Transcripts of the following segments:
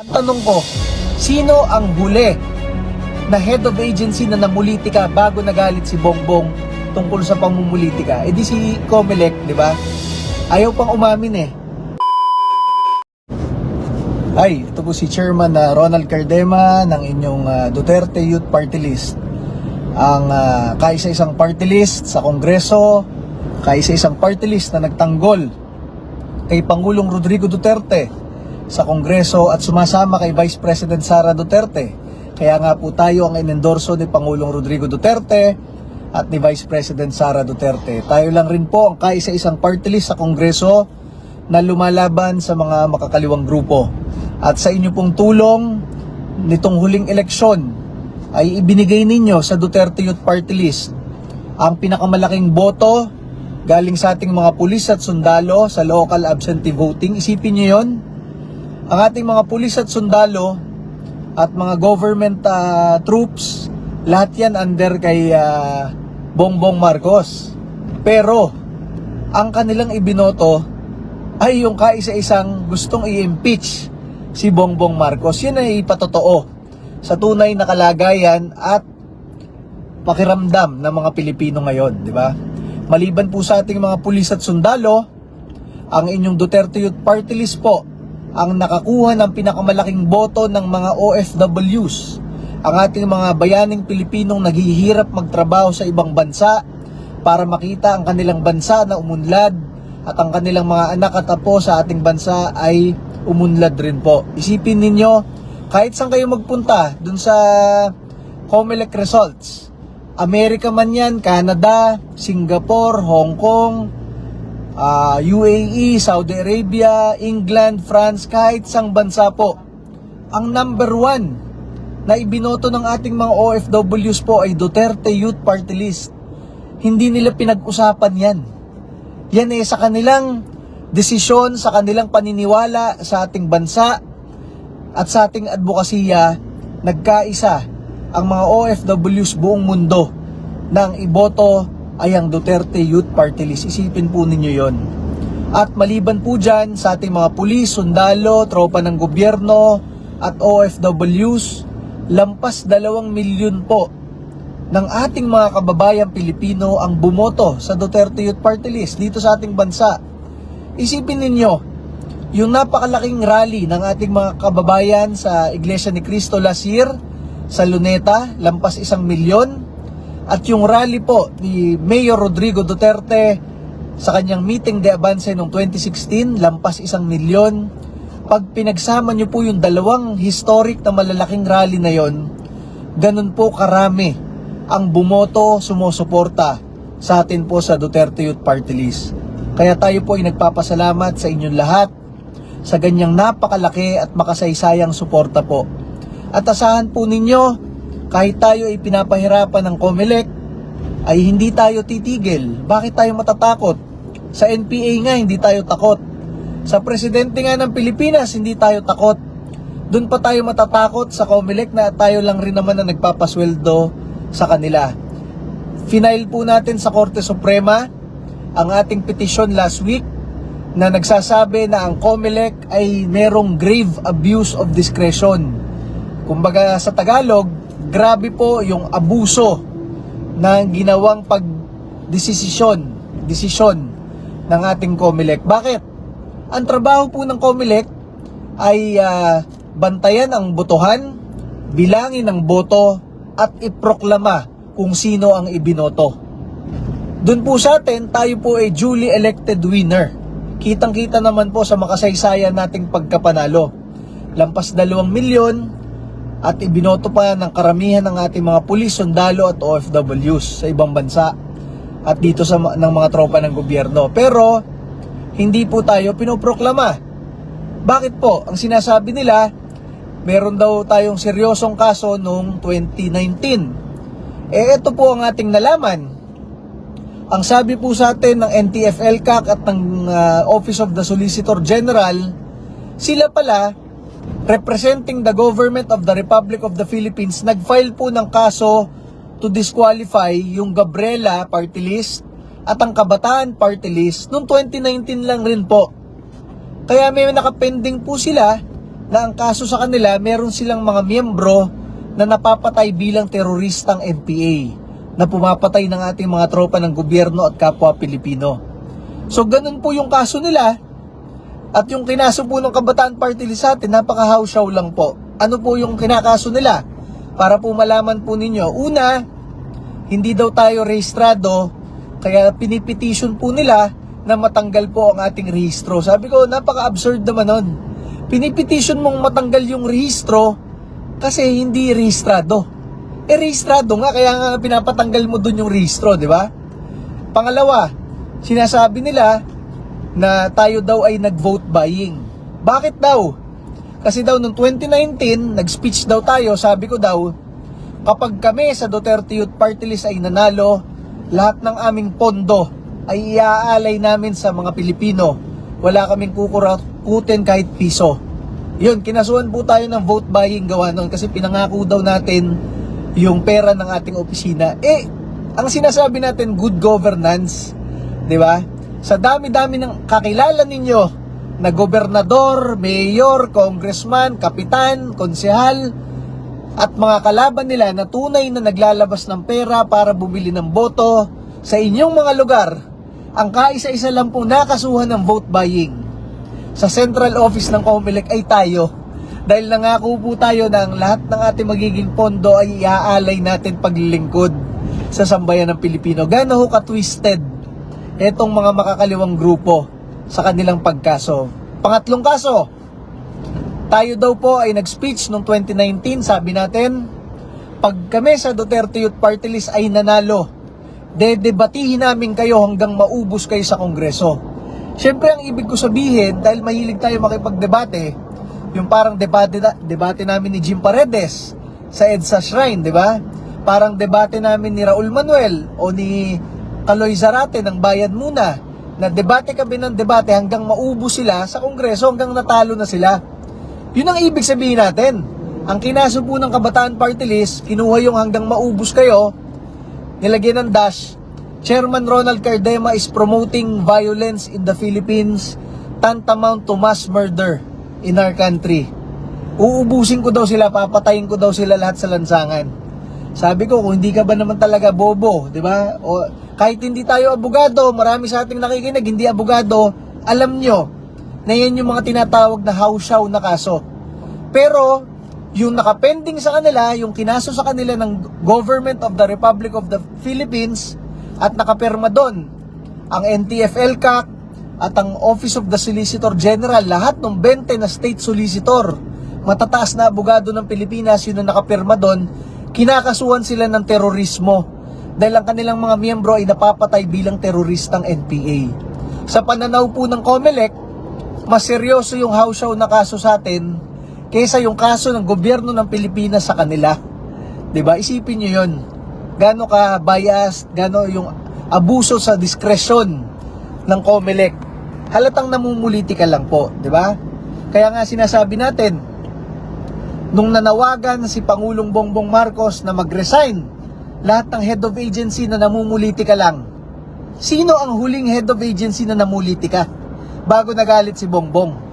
Ang tanong ko, sino ang huli na head of agency na namulitika bago nagalit si Bongbong tungkol sa pamumulitika? Eh di si Comelec, di ba? Ayaw pang umamin eh. Ay, ito po si Chairman Ronald Cardema ng inyong Duterte Youth Party List. Ang kaisa-isang party list sa Kongreso, kaisa-isang party list na nagtanggol kay Pangulong Rodrigo Duterte sa Kongreso at sumasama kay Vice President Sara Duterte. Kaya nga po tayo ang inendorso ni Pangulong Rodrigo Duterte at ni Vice President Sara Duterte. Tayo lang rin po ang kaisa-isang party list sa Kongreso na lumalaban sa mga makakaliwang grupo. At sa inyo pong tulong nitong huling eleksyon ay ibinigay ninyo sa Duterte Youth Party List ang pinakamalaking boto galing sa ating mga pulis at sundalo sa local absentee voting. Isipin nyo yon. Ang ating mga pulis at sundalo at mga government troops, lahat yan under kay Bongbong Marcos. Pero ang kanilang ibinoto ay yung kaisa-isang gustong i-impeach si Bongbong Marcos. Yan ay ipatotoo sa tunay na kalagayan at pakiramdam ng mga Pilipino ngayon, di ba? Maliban po sa ating mga pulis at sundalo, ang inyong Duterte Youth Party List po ang nakakuha ng pinakamalaking boto ng mga OFWs, ang ating mga bayaning Pilipinong naghihirap magtrabaho sa ibang bansa para makita ang kanilang bansa na umunlad at ang kanilang mga anak at apo sa ating bansa ay umunlad rin po. Isipin ninyo, kahit saan kayo magpunta dun sa Comelec results, Amerika man yan, Canada, Singapore, Hong Kong, UAE, Saudi Arabia, England, France, kahit sang bansa po, ang number 1 na ibinoto ng ating mga OFWs po ay Duterte Youth Party List. Hindi nila pinag-usapan yan. Yan eh sa kanilang desisyon, sa kanilang paniniwala sa ating bansa at sa ating advokasya, nagkaisa ang mga OFWs buong mundo nang iboto ay ang Duterte Youth Party List. Isipin po ninyo yon. At maliban po dyan sa ating mga pulis, sundalo, tropa ng gobyerno at OFWs, lampas 2 milyon po ng ating mga kababayang Pilipino ang bumoto sa Duterte Youth Party List dito sa ating bansa. Isipin ninyo, yung napakalaking rally ng ating mga kababayan sa Iglesia ni Cristo last year sa Luneta, lampas 1 milyon. At yung rally po ni Mayor Rodrigo Duterte sa kanyang meeting de avance noong 2016, lampas 1 milyon. Pag pinagsama nyo po yung dalawang historic na malalaking rally na yon, ganun po karami ang bumoto, sumusuporta sa atin po sa Duterte Youth Party List. Kaya tayo po ay nagpapasalamat sa inyong lahat sa ganyang napakalaki at makasaysayang suporta po. At asahan po ninyo, kahit tayo ay pinapahirapan ng Comelec, ay hindi tayo titigil. Bakit tayo matatakot? Sa NPA nga, hindi tayo takot. Sa presidente nga ng Pilipinas, hindi tayo takot. Doon pa tayo matatakot sa Comelec na tayo lang rin naman na nagpapasweldo sa kanila. Final po natin sa Korte Suprema ang ating petisyon last week na nagsasabi na ang Comelec ay merong grave abuse of discretion. Kumbaga sa Tagalog, grabe po yung abuso ng ginawang desisyon ng ating Comelec. Bakit? Ang trabaho po ng Comelec ay bantayan ang botohan, bilangin ang boto at iproklama kung sino ang ibinoto. Doon po sa atin, tayo po ay duly elected winner. Kitang-kita naman po sa makasaysayan nating pagkapanalo. Lampas 2 milyon at ibinoto pa ng karamihan ng ating mga pulis, sundalo at OFWs sa ibang bansa at dito ng mga tropa ng gobyerno. Pero hindi po tayo pinoproklama. Bakit po? Ang sinasabi nila, meron daw tayong seryosong kaso noong 2019. Ito po ang ating nalaman. Ang sabi po sa atin ng NTF-ELCAC at ng Office of the Solicitor General, sila pala, representing the government of the Republic of the Philippines, nag-file po ng kaso to disqualify yung Gabriela Party List at ang Kabataan Party List noong 2019 lang rin po. Kaya may nakapending po sila na ang kaso sa kanila, meron silang mga miyembro na napapatay bilang teroristang NPA na pumapatay ng ating mga tropa ng gobyerno at kapwa Pilipino. So ganun po yung kaso nila. At yung kinaso po ng Kabataan Party List sa atin, napaka-hawsyaw lang po. Ano po yung kinakaso nila? Para po malaman po ninyo. Una, hindi daw tayo rehistrado, kaya pinipetition po nila na matanggal po ang ating rehistro. Sabi ko, napaka-absurd naman nun. Pinipetition mong matanggal yung rehistro kasi hindi rehistrado. Rehistrado nga, kaya nga pinapatanggal mo dun yung rehistro, di ba? Pangalawa, sinasabi nila na tayo daw ay nag-vote buying. Bakit daw? Kasi daw noong 2019, nag-speech daw tayo, sabi ko daw, kapag kami sa Duterte Youth Party List ay nanalo, lahat ng aming pondo ay iaalay namin sa mga Pilipino. Wala kaming kukurakutin kahit piso. Yun, kinasuhan po tayo ng vote buying gawa nun kasi pinangako daw natin yung pera ng ating opisina. Ang sinasabi natin, good governance, di ba? Sa dami-dami ng kakilala ninyo na gobernador, mayor, congressman, kapitan, konsehal, at mga kalaban nila na tunay na naglalabas ng pera para bumili ng boto sa inyong mga lugar, ang kaisa-isa lang po nakasuhan ng vote buying sa central office ng COMELEC ay tayo. Dahil nangako po tayo na ang lahat ng ating magiging pondo ay iaalay natin paglilingkod sa sambayan ng Pilipino. Gano'n ho ka-twisted etong mga makakaliwang grupo sa kanilang pagkaso. Pangatlong kaso, tayo daw po ay nag-speech noong 2019, sabi natin, pag kami sa Duterte Youth Party List ay nanalo, dedebatihin namin kayo hanggang maubos kayo sa Kongreso. Siyempre ang ibig ko sabihin, dahil mahilig tayo makipagdebate, yung parang debate namin ni Jim Paredes sa EDSA Shrine, di ba? Parang debate namin ni Raul Manuel o ni Kaloy Zarate ng Bayan Muna, na debate kami ng debate hanggang maubos sila sa Kongreso, hanggang natalo na sila. Yun ang ibig sabihin natin. Ang kinaso po ng Kabataan Party List, kinuha yung hanggang maubos kayo, nilagyan ng dash, Chairman Ronald Cardema is promoting violence in the Philippines tantamount to mass murder in our country. Uubusin ko daw sila, papatayin ko daw sila lahat sa lansangan. Sabi ko, kung hindi ka ba naman talaga bobo, di ba? O kahit hindi tayo abogado, marami sa ating nakikinig, hindi abogado, alam nyo na yan yung mga tinatawag na hawsyaw na kaso. Pero, yung nakapending sa kanila, yung kinaso sa kanila ng Government of the Republic of the Philippines at nakapirma doon ang NTF-ELCAC at ang Office of the Solicitor General, lahat ng 20 na state solicitor, matataas na abogado ng Pilipinas, yun ang nakapirma doon, kinakasuhan sila ng terorismo dahil ang kanilang mga miyembro ay napapatay bilang teroristang NPA. Sa pananaw po ng COMELEC, mas seryoso yung hawsyaw na kaso sa atin kaysa yung kaso ng gobyerno ng Pilipinas sa kanila. 'Di ba? Isipin niyo 'yon. Gaano ka biased, gaano yung abuso sa diskresyon ng COMELEC. Halatang namumulitika lang po, 'di ba? Kaya nga sinasabi natin, nung nanawagan si Pangulong Bongbong Marcos na mag-resign lahat ng head of agency na namumulitika lang, sino ang huling head of agency na namulitika bago nagalit si Bongbong?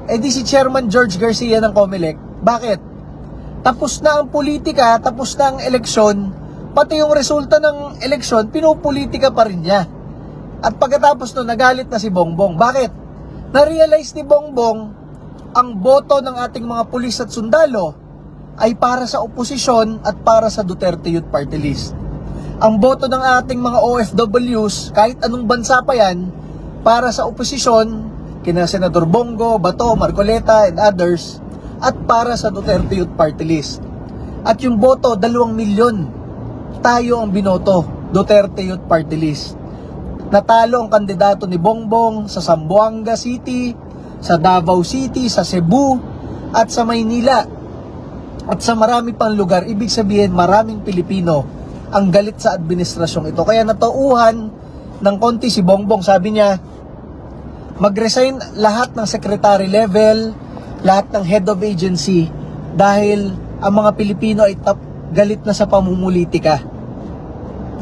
Di si Chairman George Garcia ng COMELEC. Bakit? Tapos na ang politika, tapos na ang eleksyon, pati yung resulta ng eleksyon, pinupolitika pa rin niya. At pagkatapos nun, nagalit na si Bongbong. Bakit? Na-realize ni Bongbong, ang boto ng ating mga pulis at sundalo ay para sa oposisyon at para sa Duterte Youth Party List. Ang boto ng ating mga OFWs, kahit anong bansa pa yan, para sa oposisyon, kina Senador Bongo, Bato, Marcoleta, and others, at para sa Duterte Youth Party List. At yung boto, 2 milyon, tayo ang binoto, Duterte Youth Party List. Natalo ang kandidato ni Bongbong sa Zamboanga City, sa Davao City, sa Cebu, at sa Maynila. At sa marami pang lugar, ibig sabihin maraming Pilipino ang galit sa administrasyong ito. Kaya natauhan ng konti si Bongbong, sabi niya, mag-resign lahat ng secretary level, lahat ng head of agency, dahil ang mga Pilipino ay galit na sa pamumulitika.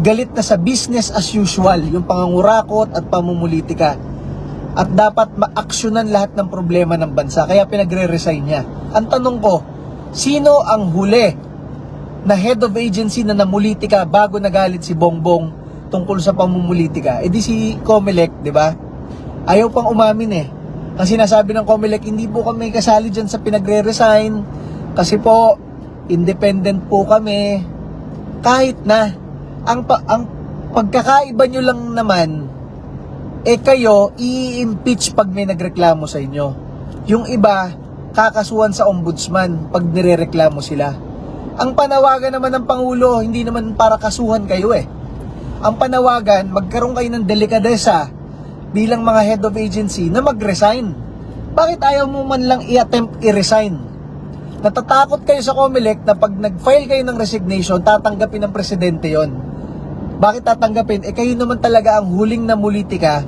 Galit na sa business as usual, yung pangangurakot at pamumulitika. at dapat maaksyonan lahat ng problema ng bansa. Kaya pinagre-resign niya. Ang tanong ko, sino ang huli na head of agency na namulitika bago nagalit si Bongbong tungkol sa pamumulitika? E di si Comelec, di ba? Ayaw pang umamin eh. Ang sinasabi ng Comelec, hindi po kami kasali dyan sa pinagre-resign kasi po independent po kami. Kahit na ang pagkakaiba nyo lang naman, kayo i-impeach pag may nagreklamo sa inyo. Yung iba kakasuhan sa ombudsman pag nirereklamo sila. Ang panawagan naman ng Pangulo, hindi naman para kasuhan kayo eh. Ang panawagan, magkaroon kayo ng delikadesa bilang mga head of agency na mag-resign. Bakit ayaw mo man lang i-attempt i-resign? Natatakot kayo sa Comelec na pag nag-file kayo ng resignation, tatanggapin ng presidente yon. Bakit tatanggapin? Kayo naman talaga ang huling namulitika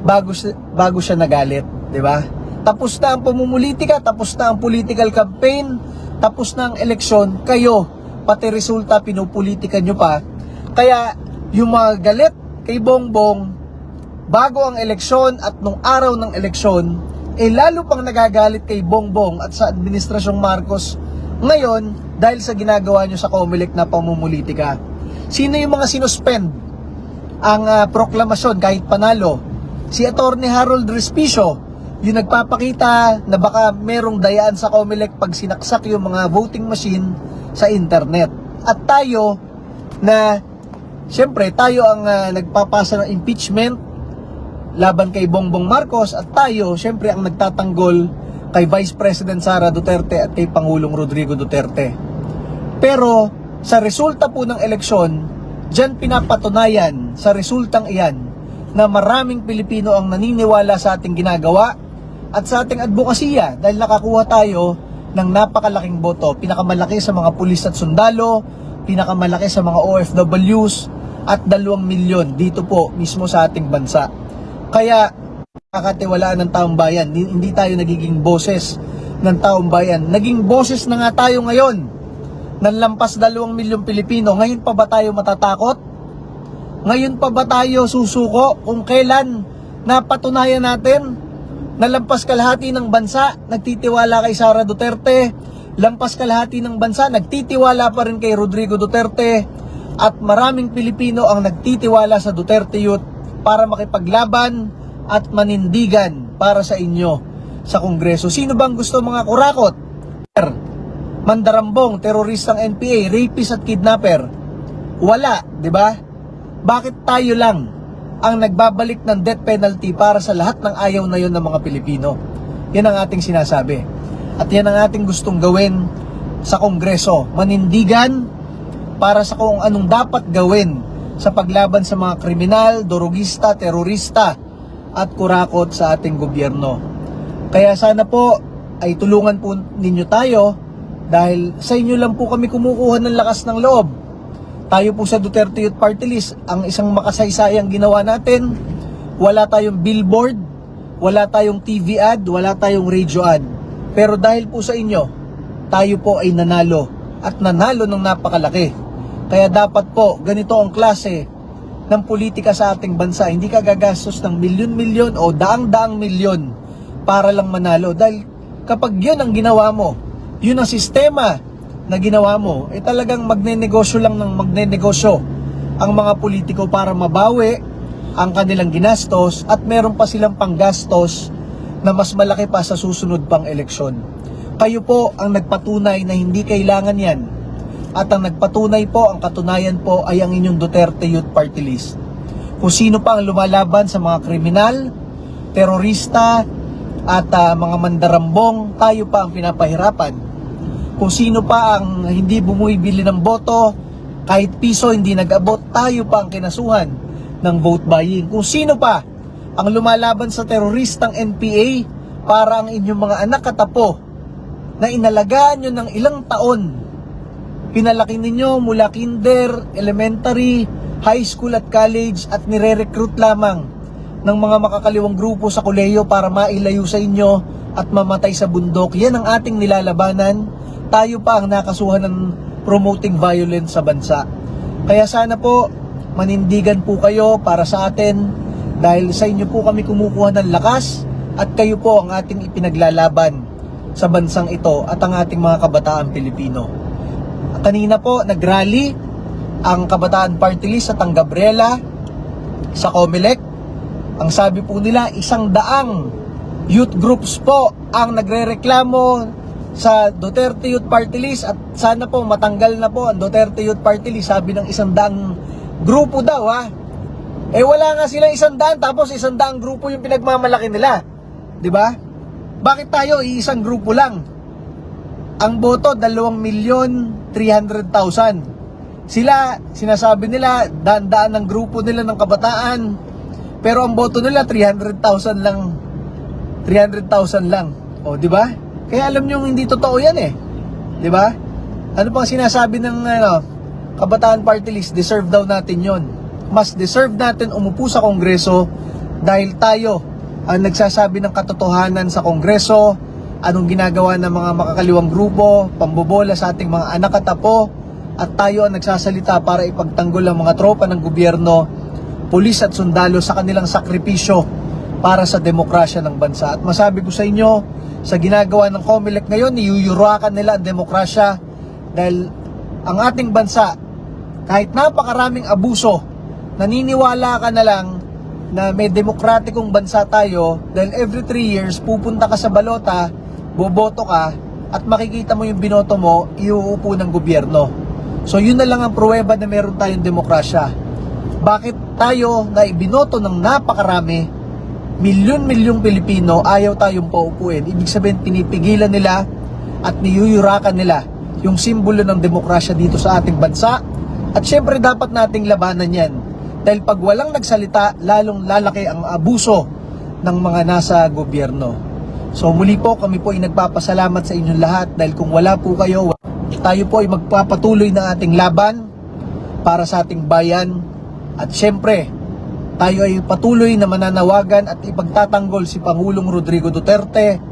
bago siya nagalit, di ba? Tapos na ang pamumulitika, tapos na ang political campaign, tapos na ang eleksyon, kayo, pati resulta pinupolitika nyo pa. Kaya yung mga galit kay Bongbong bago ang eleksyon at nung araw ng eleksyon, lalo pang nagagalit kay Bongbong at sa administrasyong Marcos ngayon dahil sa ginagawa nyo sa Comelec na pamumulitika. Sino yung mga sinuspend ang proklamasyon kahit panalo? Si Atty. Harold Respicio, yung nagpapakita na baka merong dayaan sa Comelec pag sinaksak yung mga voting machine sa internet. At tayo na, siyempre tayo ang nagpapasa ng impeachment laban kay Bongbong Marcos at tayo, siyempre ang nagtatanggol kay Vice President Sara Duterte at kay Pangulong Rodrigo Duterte. Pero sa resulta po ng eleksyon, dyan pinapatunayan sa resultang iyan na maraming Pilipino ang naniniwala sa ating ginagawa at sa ating advokasya dahil nakakuha tayo ng napakalaking boto. Pinakamalaki sa mga pulis at sundalo, pinakamalaki sa mga OFWs at 2 milyon dito po mismo sa ating bansa. Kaya nakakatiwalaan ng taong bayan, hindi tayo nagiging boses ng taong bayan. Naging boses na nga tayo ngayon. Nanlampas 2 milyong Pilipino. Ngayon pa ba tayo matatakot? Ngayon pa ba tayo susuko kung kailan napatunayan natin na lampas kalahati ng bansa nagtitiwala kay Sara Duterte, lampas kalahati ng bansa nagtitiwala pa rin kay Rodrigo Duterte, at maraming Pilipino ang nagtitiwala sa Duterte Youth para makipaglaban at manindigan para sa inyo sa Kongreso. Sino bang gusto mga kurakot? Mandarambong, teroristang NPA, rapist at kidnapper. Wala, di ba? Bakit tayo lang ang nagbabalik ng death penalty para sa lahat ng ayaw na yon ng mga Pilipino? Yan ang ating sinasabi. At yan ang ating gustong gawin sa Kongreso. Manindigan para sa kung anong dapat gawin sa paglaban sa mga kriminal, durugista, terorista at kurakot sa ating gobyerno. Kaya sana po ay tulungan po ninyo tayo dahil sa inyo lang po kami kumukuha ng lakas ng loob. Tayo po sa Duterte Youth Party List, ang isang makasaysayang ginawa natin, wala tayong billboard, wala tayong TV ad, wala tayong radio ad. Pero dahil po sa inyo, tayo po ay nanalo at nanalo ng napakalaki. Kaya dapat po ganito ang klase ng politika sa ating bansa. Hindi ka gagastos ng milyon-milyon o daang-daang milyon para lang manalo. Dahil kapag yun ang ginawa mo, yun ang sistema na ginawa mo, talagang magnenegosyo lang ng magnenegosyo ang mga politiko para mabawi ang kanilang ginastos at meron pa silang panggastos na mas malaki pa sa susunod pang eleksyon. Kayo po ang nagpatunay na hindi kailangan yan. At ang nagpatunay po, ang katunayan po ay ang inyong Duterte Youth Party List. Kung sino pa ang lumalaban sa mga kriminal, terorista at mga mandarambong, tayo pa ang pinapahirapan. Kung sino pa ang hindi bumibili ng boto, kahit piso hindi nag-abot, tayo pa ang kinasuhan ng vote buying. Kung sino pa ang lumalaban sa teroristang NPA para ang inyong mga anak at apo na inalagaan nyo ng ilang taon, pinalaki ninyo mula kinder, elementary, high school at college at nire-recruit lamang ng mga makakaliwang grupo sa kolehiyo para mailayo sa inyo at mamatay sa bundok. Yan ang ating nilalabanan. Tayo pa ang nakasuhan ng promoting violence sa bansa. Kaya sana po manindigan po kayo para sa atin Dahil sa inyo po kami kumukuha ng lakas at kayo po ang ating ipinaglalaban sa bansang ito at ang ating mga kabataan Pilipino. Kanina po, nagrally ang Kabataan Party List sa Tang Gabriela sa Comelec. Ang sabi po nila, 100 youth groups po ang nagrereklamo sa Duterte Youth Party List at sana po matanggal na po ang Duterte Youth Party List. Sabi ng 100 grupo daw ha. Wala nga silang 100 tapos 100 grupo yung pinagmamalaki nila. 'Di ba? Bakit tayo isang grupo lang? Ang boto 2,300,000. Sila sinasabi nila daan-daan ng grupo nila ng kabataan. Pero ang boto nila 300,000 lang. 300,000 lang. O, 'di ba? Kaya alam niyo hindi totoo 'yan eh. 'Di ba? Ano pang sinasabi ng Kabataan Party List? Deserve daw natin 'yon. Mas deserve natin umupo sa Kongreso dahil tayo ang nagsasabi ng katotohanan sa Kongreso, anong ginagawa ng mga makakaliwang grupo, pambobola sa ating mga anak at apo, at tayo ang nagsasalita para ipagtanggol ang mga tropa ng gobyerno, pulis at sundalo sa kanilang sakripisyo para sa demokrasya ng bansa. At masabi ko sa inyo, sa ginagawa ng Comelec ngayon, niyuyurakan nila ang demokrasya dahil ang ating bansa, kahit napakaraming abuso, naniniwala ka na lang na may demokratikong bansa tayo dahil every 3 years pupunta ka sa balota, boboto ka at makikita mo yung binoto mo, iuupo ng gobyerno. So yun na lang ang pruweba na meron tayong demokrasya. Bakit tayo na ibinoto ng napakarami, milyon-milyong Pilipino, ayaw tayong paupuin? Ibig sabihin pinipigilan nila at niyuyurakan nila yung simbolo ng demokrasya dito sa ating bansa. At syempre dapat nating labanan yan. Dahil pag walang nagsalita, lalong lalaki ang abuso ng mga nasa gobyerno. So muli po, kami po ay nagpapasalamat sa inyong lahat dahil kung wala po kayo, tayo po ay magpapatuloy na ating laban para sa ating bayan. At syempre, tayo ay patuloy na mananawagan at ipagtatanggol si Pangulong Rodrigo Duterte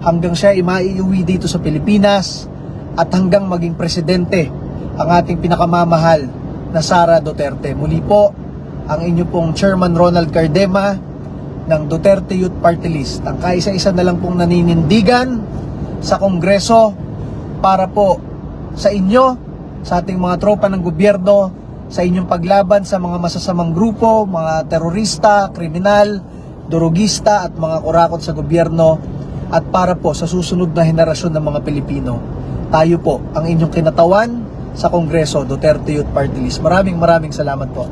hanggang siya ay maiuwi dito sa Pilipinas at hanggang maging presidente ang ating pinakamamahal na Sara Duterte. Muli po, ang inyo pong Chairman Ronald Cardema ng Duterte Youth Party List. Ang kaisa-isa na lang pong naninindigan sa Kongreso para po sa inyo, sa ating mga tropa ng gobyerno, sa inyong paglaban sa mga masasamang grupo, mga terorista, kriminal, durugista at mga kurakot sa gobyerno, at para po sa susunod na henerasyon ng mga Pilipino. Tayo po ang inyong kinatawan sa Kongreso, Duterte Youth Party List. Maraming salamat po.